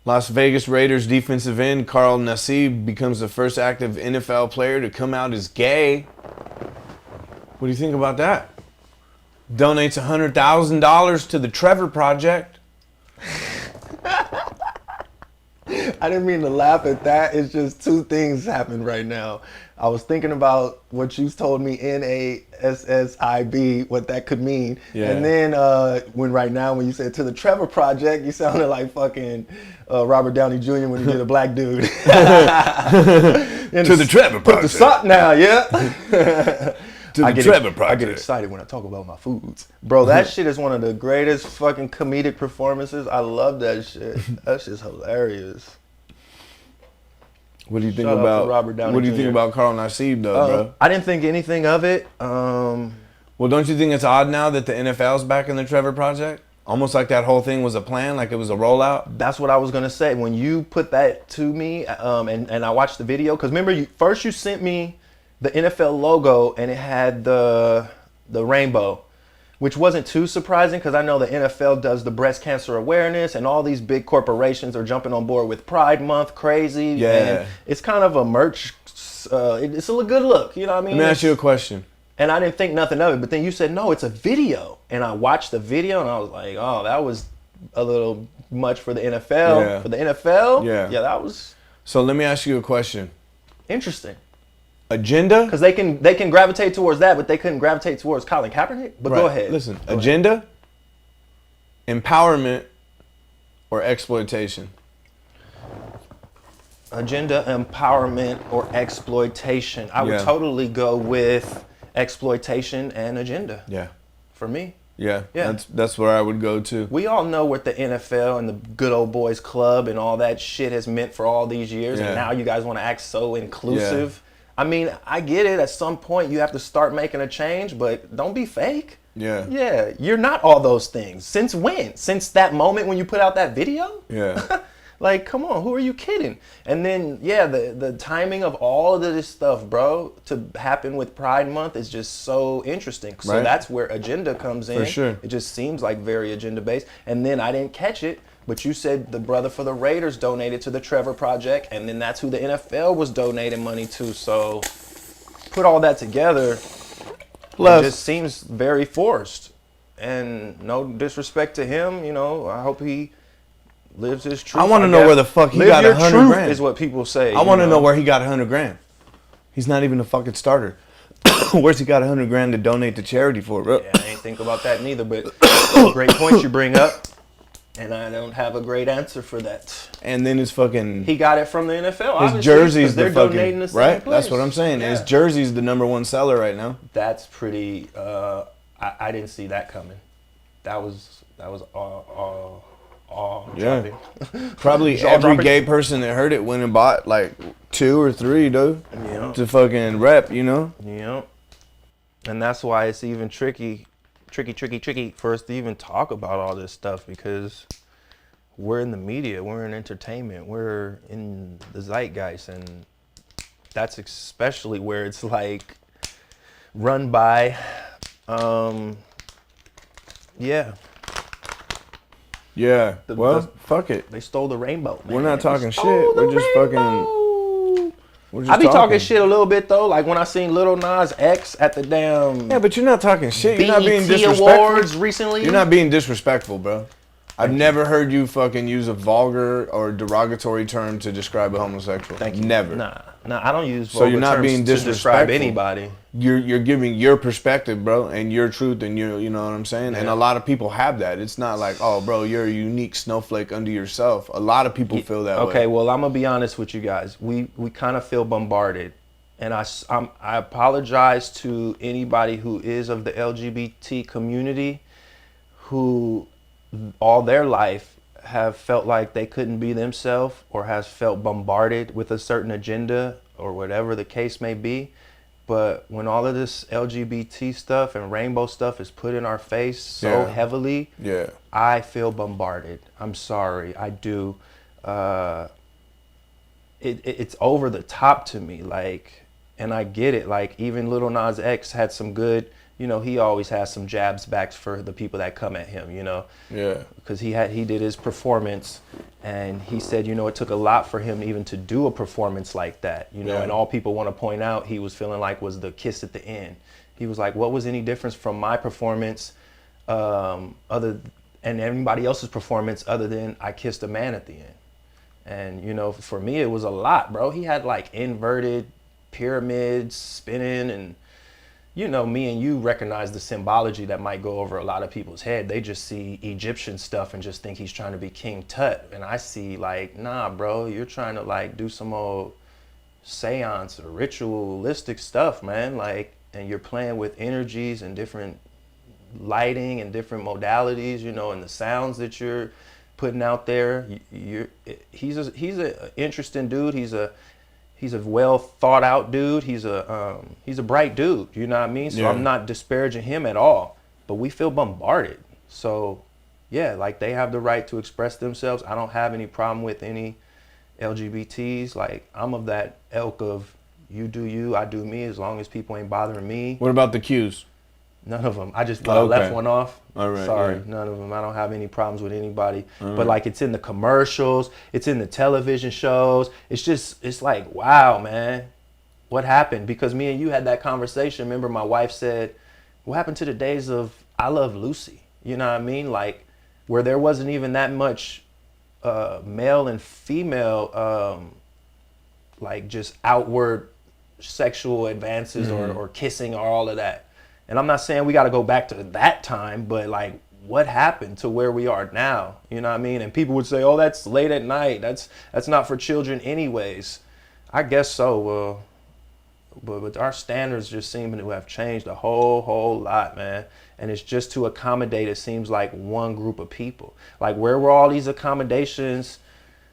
Las Vegas Raiders defensive end Carl Nassib becomes the first active NFL player to come out as gay. What do you think about that? Donates $100,000 to the Trevor Project. I didn't mean to laugh at that. It's just two things happened right now. I was thinking about what you told me, NASSIB, what that could mean. Yeah. And then when you said to the Trevor Project, you sounded like fucking Robert Downey Jr. when he did a black dude. To the Trevor Project. Put the sock now, yeah. To the Trevor Project. I get excited when I talk about my foods. Bro, that shit is one of the greatest fucking comedic performances. I love that shit. That shit's hilarious. What do you think Shout out about to Robert Downey What do you Jr. think about Carl Nassib though, bro? I didn't think anything of it. Well, don't you think it's odd now that the NFL's back in the Trevor Project? Almost like that whole thing was a plan, like it was a rollout. That's what I was gonna say. When you put that to me, and I watched the video, because remember, you sent me the NFL logo and it had the rainbow, which wasn't too surprising because I know the NFL does the breast cancer awareness and all these big corporations are jumping on board with Pride Month, crazy. Yeah. And it's kind of a merch. It's a good look, you know what I mean? Let me ask you a question. And I didn't think nothing of it, but then you said, no, it's a video. And I watched the video and I was like, oh, that was a little much for the NFL. Yeah. For the NFL? Yeah. Yeah, that was So let me ask you a question. interesting. Agenda? Because they can gravitate towards that, but they couldn't gravitate towards Colin Kaepernick. But go ahead. Listen, Go agenda, empowerment, or exploitation? Agenda, empowerment, or exploitation. I would Yeah. totally go with exploitation and agenda. Yeah. For me. Yeah. Yeah. That's where I would go to. We all know what the NFL and the good old boys club and all that shit has meant for all these years. Yeah. And now you guys want to act so inclusive. I mean, I get it. At some point, you have to start making a change, but don't be fake. Yeah. Yeah, you're not all those things. Since when? Since that moment when you put out that video? Yeah. Like, come on, who are you kidding? And then, yeah, the timing of all of this stuff, bro, to happen with Pride Month is just so interesting. So Right. that's where agenda comes in. For sure. It just seems like very agenda-based. And then I didn't catch it, but you said the brother for the Raiders donated to the Trevor Project, and then that's who the NFL was donating money to. So put all that together, Plus- it just seems very forced. And no disrespect to him, you know, I hope he lives his truth. I want to know guess. where the fuck he Live got your 100 truth grand. is what people say. I want to know where he got 100 grand. He's not even a fucking starter. Where's he got 100 grand to donate to charity for, bro? Yeah, I ain't think about that neither, but great points you bring up, and I don't have a great answer for that. And then his fucking He got it from the NFL. his obviously, jersey's 'cause they're the fucking donating the same right. place. That's what I'm saying. Yeah. His jersey's the #1 seller right now. That's pretty. I didn't see that coming. That was all. Yeah. dropping. Probably Jaw every dropping. gay person that heard it went and bought like 2 or 3, dude, Yeah. to fucking rep, you know? Yep. And that's why it's even tricky for us to even talk about all this stuff, because we're in the media, we're in entertainment, we're in the zeitgeist, and that's especially where it's like run by, yeah, Yeah. Well, the- fuck it. they stole the rainbow. Man. We're not They talking stole shit. the We're just fucking. rainbow. We're just I be talking shit a little bit though, like when I seen Lil Nas X at the damn Yeah, but you're not talking shit. You're not being BET disrespectful. Awards recently. You're not being disrespectful, bro. I've never heard you fucking use a vulgar or derogatory term to describe a homosexual. Thank you. Never. Nah, I don't use So vulgar you're not terms being to describe disrespectful. anybody. You're giving your perspective, bro, and your truth, and you know what I'm saying. And Yeah. a lot of people have that. It's not like, oh, bro, you're a unique snowflake unto yourself. A lot of people feel that way. Okay, well, I'm gonna be honest with you guys. We kind of feel bombarded, and I apologize to anybody who is of the LGBT community, who all their life have felt like they couldn't be themselves, or has felt bombarded with a certain agenda, or whatever the case may be. But when all of this LGBT stuff and rainbow stuff is put in our face so Yeah. heavily, Yeah. I feel bombarded. I'm sorry, I do. It's over the top to me, like, and I get it. Like, even Lil Nas X had some good, you know, he always has some jabs back for the people that come at him, you know. Yeah. Because he did his performance, and he said, you know, it took a lot for him even to do a performance like that, you know. Yeah. And all people want to point out he was feeling like was the kiss at the end. He was like, what was any difference from my performance, and everybody else's performance other than I kissed a man at the end? And you know, for me, it was a lot, bro. He had like inverted pyramids spinning, and you know, me and you recognize the symbology that might go over a lot of people's head. They just see Egyptian stuff and just think he's trying to be King Tut. And I see like, nah, bro, you're trying to like do some old seance or ritualistic stuff, man. Like, and you're playing with energies and different lighting and different modalities, you know, and the sounds that you're putting out there. He's a interesting dude. He's a well thought out dude. He's a bright dude. You know what I mean? So I'm not disparaging him at all. But we feel bombarded. So yeah, like they have the right to express themselves. I don't have any problem with any LGBTs. Like I'm of that ilk of you do you, I do me, as long as people ain't bothering me. What about the Qs? None of them. I just Okay. left one off. All right, Sorry, yeah. none of them. I don't have any problems with anybody. All But like it's in the commercials, it's in the television shows. It's like, wow, man, what happened? Because me and you had that conversation. Remember my wife said, what happened to the days of I Love Lucy? You know what I mean? Like where there wasn't even that much male and female, like just outward sexual advances or kissing or all of that. And I'm not saying we got to go back to that time, but like what happened to where we are now? You know what I mean? And people would say, oh, that's late at night. That's not for children anyways. I guess so. But our standards just seem to have changed a whole lot, man. And it's just to accommodate, it seems like one group of people. Like where were all these accommodations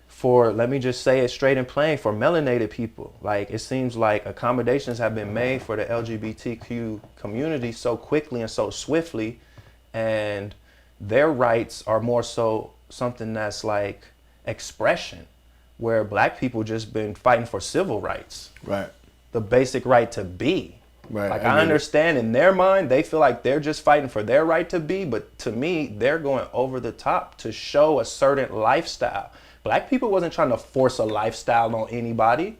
for, let me just say it straight and plain, for melanated people? Like it seems like accommodations have been made for the LGBTQ community so quickly and so swiftly, and their rights are more so something that's like expression, where black people just been fighting for civil rights. Right. The basic right to be. Right. Like I understand in their mind, they feel like they're just fighting for their right to be, but to me, they're going over the top to show a certain lifestyle. Black people wasn't trying to force a lifestyle on anybody,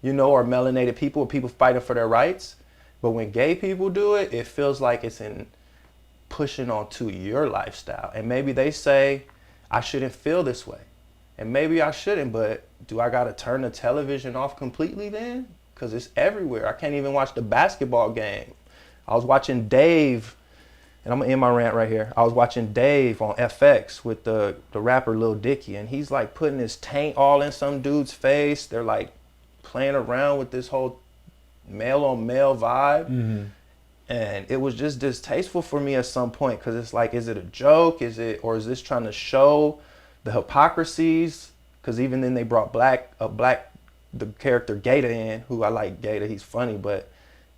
you know, or melanated people or people fighting for their rights. But when gay people do it, it feels like it's in pushing onto your lifestyle. And maybe they say, I shouldn't feel this way. And maybe I shouldn't, but do I got to turn the television off completely then? Because it's everywhere. I can't even watch the basketball game. I was watching Dave, and I'm gonna end my rant right here. I was watching Dave on FX with the rapper Lil Dicky, and he's like putting his taint all in some dude's face. They're like playing around with this whole male on male vibe. Mm-hmm. And it was just distasteful for me at some point, because it's like, is it a joke? Or is this trying to show the hypocrisies? Because even then they brought the character Gator in, who I like Gator, he's funny, but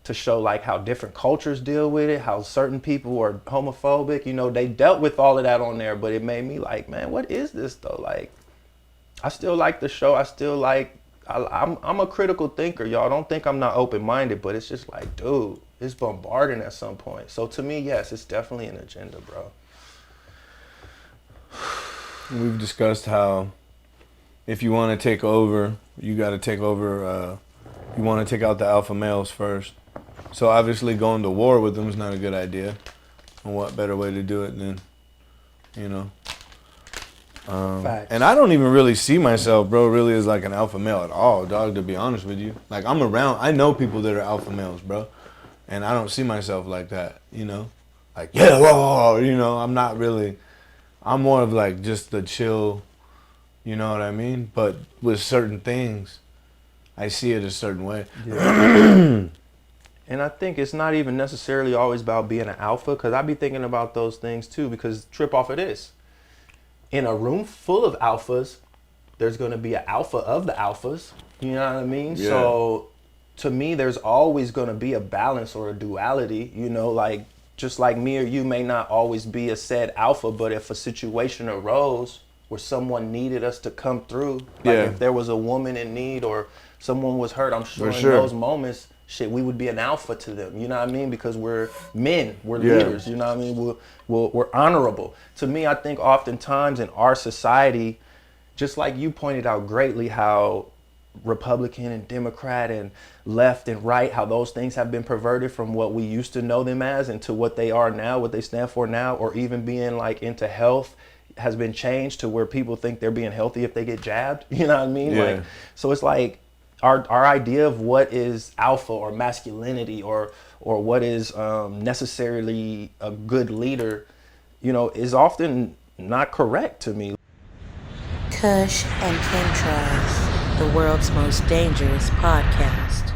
to show like how different cultures deal with it, how certain people are homophobic, you know, they dealt with all of that on there, but it made me like, man, what is this though? Like, I still like the show. I still like, I'm a critical thinker, y'all. Don't think I'm not open-minded, but it's just like, dude, it's bombarding at some point. So to me, yes, it's definitely an agenda, bro. We've discussed how if you want to take over, you got to take over, you want to take out the alpha males first. So obviously going to war with them is not a good idea. And what better way to do it than, you know. And I don't even really see myself, bro, really as like an alpha male at all, dog, to be honest with you. Like I know people that are alpha males, bro. And I don't see myself like that, you know. Like, yeah, whoa, you know, I'm not really, I'm more of like just the chill, you know what I mean? But with certain things, I see it a certain way. Yeah. And I think it's not even necessarily always about being an alpha, because I be thinking about those things too, because trip off of this. In a room full of alphas, there's going to be an alpha of the alphas. You know what I mean? Yeah. So to me, there's always going to be a balance or a duality, you know, like just like me or you may not always be a said alpha, but if a situation arose where someone needed us to come through, like if there was a woman in need or someone was hurt, I'm sure in those moments, shit, we would be an alpha to them. You know what I mean? Because we're men, we're Yeah. leaders. You know what I mean? We're honorable. To me, I think oftentimes in our society, just like you pointed out greatly, how Republican and Democrat and left and right, how those things have been perverted from what we used to know them as into what they are now, what they stand for now, or even being like into health has been changed to where people think they're being healthy if they get jabbed. You know what I mean? Yeah. Like, so it's like our idea of what is alpha or masculinity or what is necessarily a good leader, you know, is often not correct to me. Kush and Chemtrails, the world's most dangerous podcast.